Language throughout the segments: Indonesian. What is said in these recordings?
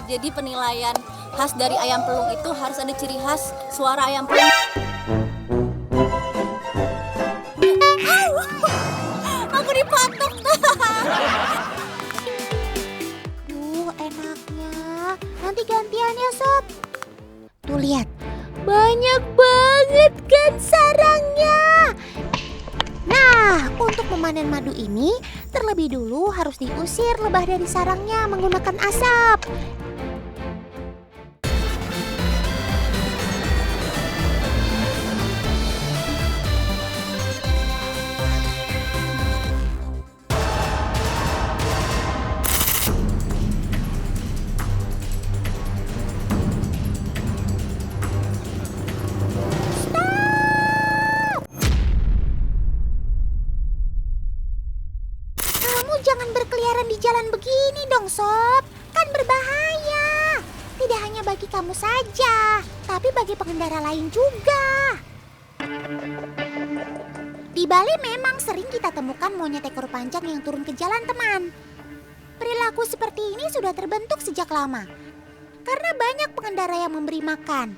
Jadi penilaian khas dari ayam pelung itu harus ada ciri khas suara ayam pelung. Aku dipatok. Duh, enaknya. Nanti gantian ya, Sob. Tuh lihat, banyak banget kan sarangnya. Nah, untuk memanen madu ini, terlebih dulu harus diusir lebah dari sarangnya menggunakan asap. Jangan berkeliaran di jalan begini dong, Sob. Kan berbahaya. Tidak hanya bagi kamu saja, tapi bagi pengendara lain juga. Di Bali memang sering kita temukan monyet ekor panjang yang turun ke jalan, teman. Perilaku seperti ini sudah terbentuk sejak lama. Karena banyak pengendara yang memberi makan.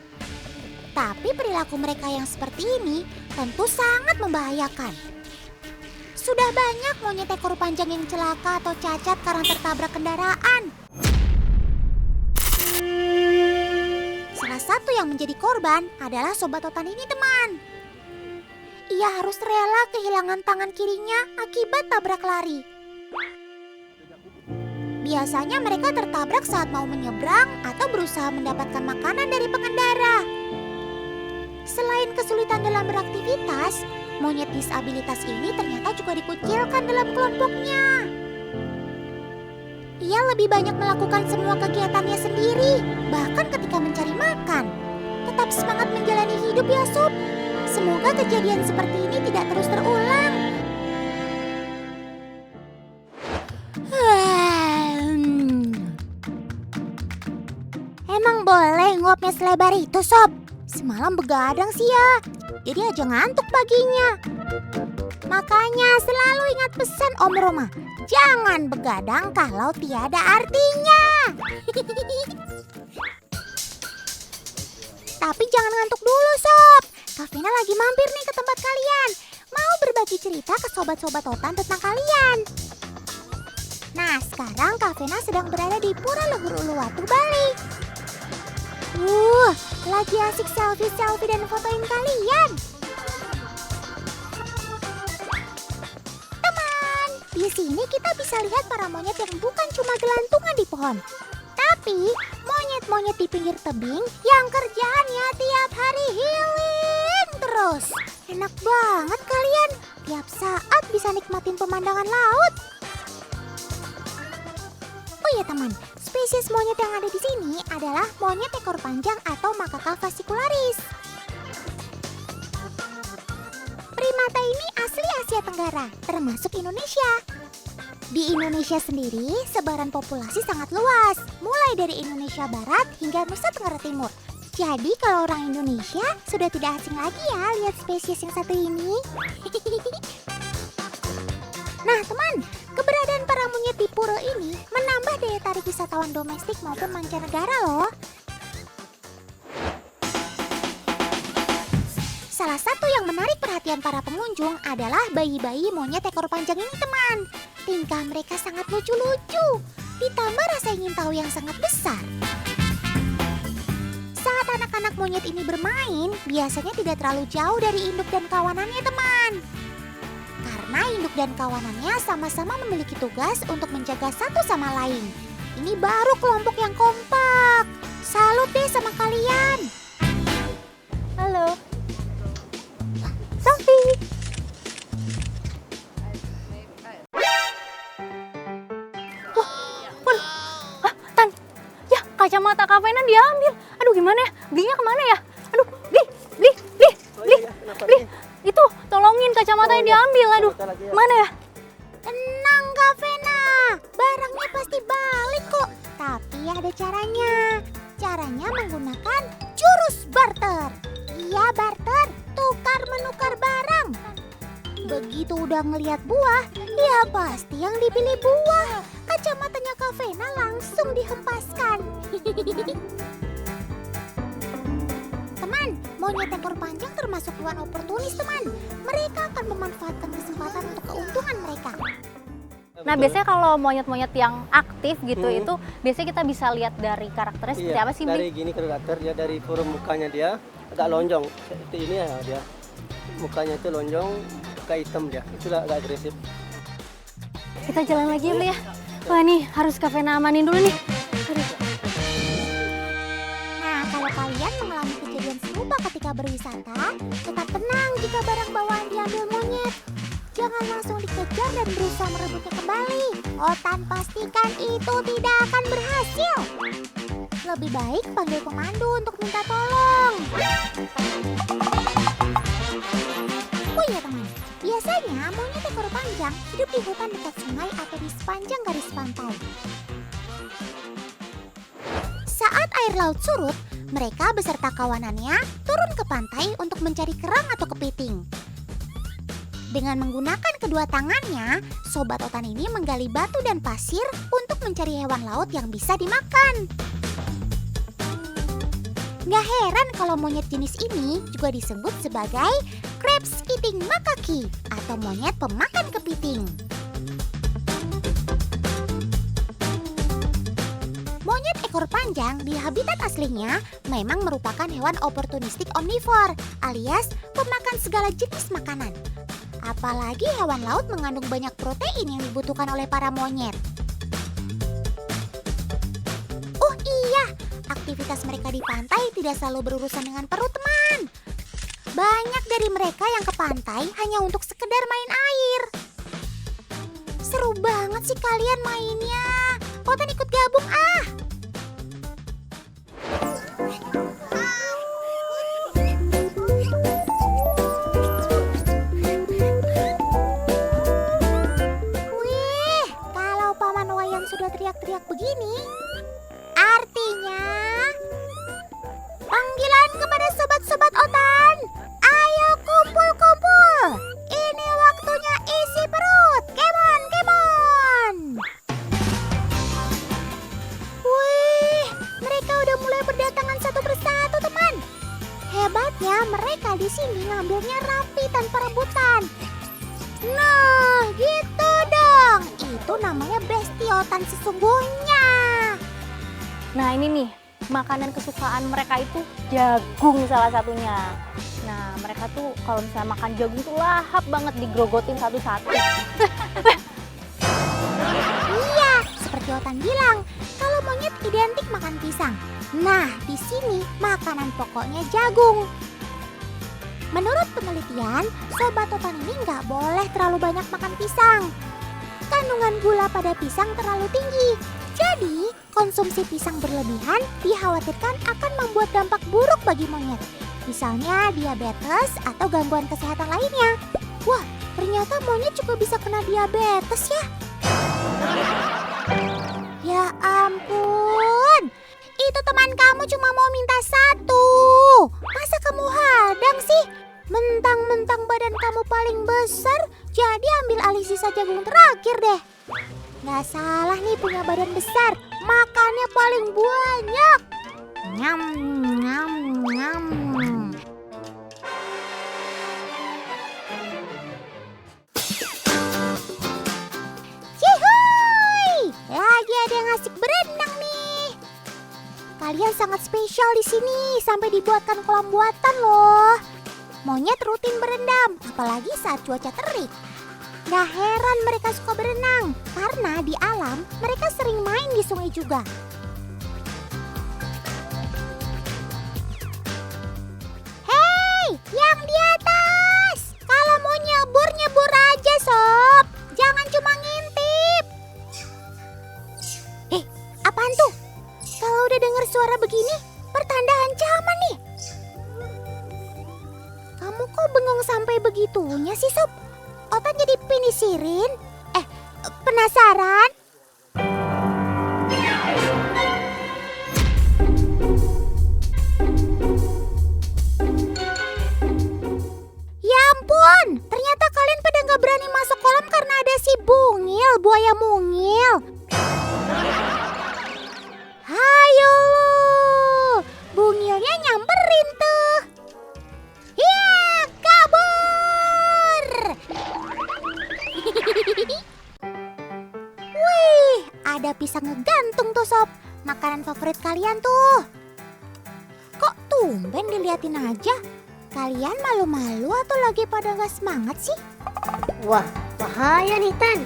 Tapi perilaku mereka yang seperti ini tentu sangat membahayakan. Sudah banyak monyet ekor panjang yang celaka atau cacat karena tertabrak kendaraan. Salah satu yang menjadi korban adalah sobat Totan ini, teman. Ia harus rela kehilangan tangan kirinya akibat tabrak lari. Biasanya mereka tertabrak saat mau menyeberang atau berusaha mendapatkan makanan dari pengendara. Selain kesulitan dalam beraktivitas, monyet disabilitas ini ternyata juga dikucilkan dalam kelompoknya. Ia lebih banyak melakukan semua kegiatannya sendiri, bahkan ketika mencari makan. Tetap semangat menjalani hidup ya, Sob. Semoga kejadian seperti ini tidak terus terulang. Emang boleh ngopnya selebar itu, Sob? Semalam begadang sih ya, jadi aja ngantuk paginya. Makanya selalu ingat pesan Om Roma, jangan begadang kalau tiada artinya. Tapi jangan ngantuk dulu, Sob. Kak Vena lagi mampir nih ke tempat kalian. Mau berbagi cerita ke sobat-sobat Totan tentang kalian. Nah, sekarang Kak Vena sedang berada di Pura Luhur Uluwatu, Bali. Lagi asik selfie dan fotoin kalian. Teman, di sini kita bisa lihat para monyet yang bukan cuma gelantungan di pohon, tapi monyet-monyet di pinggir tebing yang kerjaannya tiap hari healing terus. Enak banget kalian, tiap saat bisa nikmatin pemandangan laut. Oh iya teman, spesies monyet yang ada di sini adalah monyet ekor panjang atau Macaca fascicularis. Primata ini asli Asia Tenggara, termasuk Indonesia. Di Indonesia sendiri, sebaran populasi sangat luas, mulai dari Indonesia Barat hingga Nusa Tenggara Timur. Jadi kalau orang Indonesia sudah tidak asing lagi ya lihat spesies yang satu ini. Nah teman, keberadaan para monyet di pura ini menambah daya tarik wisatawan domestik maupun mancanegara loh. Salah satu yang menarik perhatian para pengunjung adalah bayi-bayi monyet ekor panjang ini teman. Tingkah mereka sangat lucu-lucu, ditambah rasa ingin tahu yang sangat besar. Saat anak-anak monyet ini bermain, biasanya tidak terlalu jauh dari induk dan kawanannya teman. Karena induk dan kawanannya sama-sama memiliki tugas untuk menjaga satu sama lain. Ini baru kelompok yang kompak. Salut deh sama kalian. Halo. Sophie. Tan, ya kacamata Kak Vena diambil. Aduh gimana ya? Belinya kemana ya? Aduh, beli. Itu tolongin kacamatanya diambil. Aduh, mana ya? Tenang Kak Vena, barangnya pasti balik kok. Tapi ada caranya. Caranya menggunakan jurus barter. Iya barter, tukar menukar barang. Begitu udah ngelihat buah, ya pasti yang dipilih buah. Kan kacamatanya Kak Vena langsung dihempaskan. Teman, monyet ekor panjang termasuk hewan oportunis teman. Mereka akan memanfaatkan kesempatan untuk keuntungan mereka. Nah, biasanya kalau monyet-monyet yang aktif gitu itu biasanya kita bisa lihat dari karakternya seperti apa sih, dari Bing? gini karakter ya, dari forum mukanya dia agak lonjong seperti ini ya, dia mukanya itu lonjong, muka hitam dia, itu agak agresif. Kita jalan lagi ya, Bli ya. Wah, nih harus Kak Vena amanin dulu nih. Aduh. Nah, kalau kalian mengalami kejadian serupa ketika berwisata, tetap tenang jika barang bawaan diambil monyet. Jangan langsung dikejar dan berusaha merebutnya kembali. Otan pastikan itu tidak akan berhasil. Lebih baik panggil pemandu untuk minta tolong. Oh iya teman, biasanya monyet ekor panjang hidup di hutan dekat sungai atau di sepanjang garis pantai. Saat air laut surut, mereka beserta kawanannya turun ke pantai untuk mencari kerang atau kepiting. Dengan menggunakan kedua tangannya, sobat otan ini menggali batu dan pasir untuk mencari hewan laut yang bisa dimakan. Nggak heran kalau monyet jenis ini juga disebut sebagai crabs eating macaque atau monyet pemakan kepiting. Monyet ekor panjang di habitat aslinya memang merupakan hewan oportunistik omnivor alias pemakan segala jenis makanan. Apalagi hewan laut mengandung banyak protein yang dibutuhkan oleh para monyet. Oh iya, aktivitas mereka di pantai tidak selalu berurusan dengan perut teman. Banyak dari mereka yang ke pantai hanya untuk sekedar main air. Seru banget sih kalian mainnya. Otan ikut gabung ah. Wih, kalau Paman Wayan sudah teriak-teriak begini, artinya panggilan kepada sobat-sobat otan. Ayo kumpul-kumpul. Ini waktunya isi perut. Come on, come on. Wih, mereka udah mulai berdatangan satu persatu, teman. Hebatnya mereka di sini ngambilnya rapi tanpa rebutan. Nah, gitu dong. Itu namanya bestiotan sesungguhnya. Nah, ini nih makanan kesukaan mereka itu jagung salah satunya. Nah, mereka tuh kalau misalnya makan jagung tuh lahap banget digrogotin satu-satu. Iya, seperti Otan bilang, kalau monyet identik makan pisang. Nah, di sini makanan pokoknya jagung. Menurut penelitian, sobat Otan ini nggak boleh terlalu banyak makan pisang. Kandungan gula pada pisang terlalu tinggi. Jadi, konsumsi pisang berlebihan dikhawatirkan akan membuat dampak buruk bagi monyet. Misalnya diabetes atau gangguan kesehatan lainnya. Wah, ternyata monyet juga bisa kena diabetes ya. Ya ampun, itu teman kamu cuma mau minta satu. Masa kamu hadang sih? Mentang-mentang badan kamu paling besar, jadi ambil alih sisa jagung terakhir deh. Nggak salah nih punya badan besar, makannya paling banyak. Nyam, nyam, nyam. Cihuy! Lagi ada yang asik berenang nih. Kalian sangat spesial di sini, sampai dibuatkan kolam buatan loh. Monyet rutin berendam, apalagi saat cuaca terik. Gak heran mereka suka berenang, karena di alam mereka sering main di sungai juga. Hei, yang di atas! Kalau mau nyebur, nyebur aja sob. Jangan cuma ngintip. Apaan tuh? Kalau udah dengar suara begini, pertanda ancaman nih. Kamu kok bengong sampai begitunya sih, Sob? Otan jadi penisirin? Penasaran? Ya ampun, ternyata kalian pada nggak berani masuk kolam karena ada si Bungil, buaya mungil. ada pisang ngegantung tuh sob. Makanan favorit kalian tuh. Kok tumben diliatin aja? Kalian malu-malu atau lagi pada gak semangat sih? Wah, bahaya nih Tan.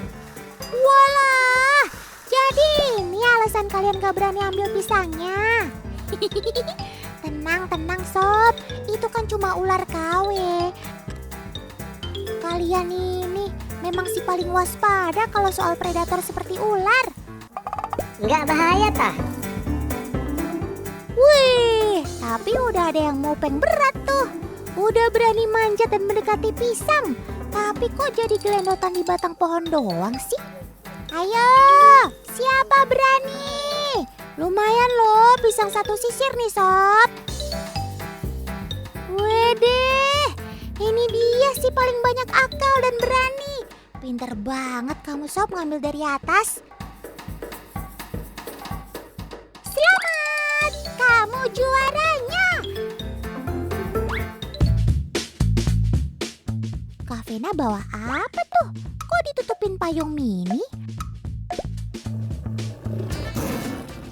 Walah, jadi ini alasan kalian gak berani ambil pisangnya. Tenang sob, itu kan cuma ular KW. Kalian ini memang si paling waspada kalau soal predator seperti ular. Nggak bahaya tah. Wih, tapi udah ada yang mupeng berat tuh. Udah berani manjat dan mendekati pisang. Tapi kok jadi gelendotan di batang pohon doang sih? Ayo, siapa berani? Lumayan loh, pisang satu sisir nih sob. Wedeh, ini dia sih paling banyak akal dan berani. Pinter banget kamu sob ngambil dari atas. Selamat, kamu juaranya. Kak Vena bawa apa tuh? Kok ditutupin payung mini?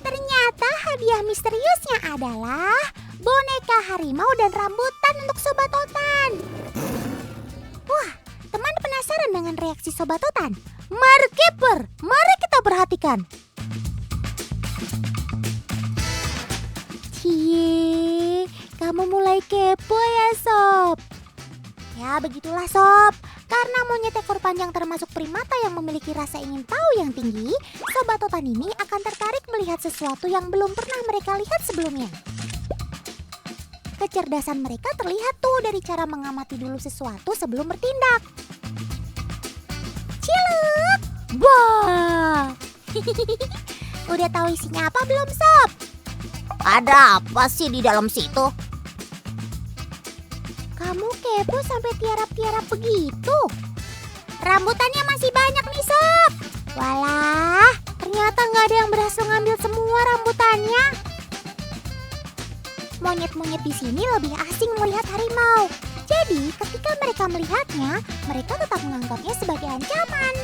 Ternyata hadiah misteriusnya adalah boneka harimau dan rambutan untuk Sobat Otan. Wah, teman penasaran dengan reaksi Sobat Otan? Mari keeper, mari kita perhatikan. Cie, kamu mulai kepo ya Sob? Ya begitulah Sob. Karena monyet ekor panjang termasuk primata yang memiliki rasa ingin tahu yang tinggi, Sobat Otan ini akan tertarik melihat sesuatu yang belum pernah mereka lihat sebelumnya. Kecerdasan mereka terlihat tuh dari cara mengamati dulu sesuatu sebelum bertindak. Ciluk! Wah! Udah tahu isinya apa belum Sob? Ada apa sih di dalam situ? Kamu kepo sampai tiarap-tiarap begitu? Rambutannya masih banyak nih Sob. Walah, ternyata nggak ada yang berhasil ngambil semua rambutannya. Monyet-monyet di sini lebih asing melihat harimau. Jadi ketika mereka melihatnya, mereka tetap menganggapnya sebagai ancaman.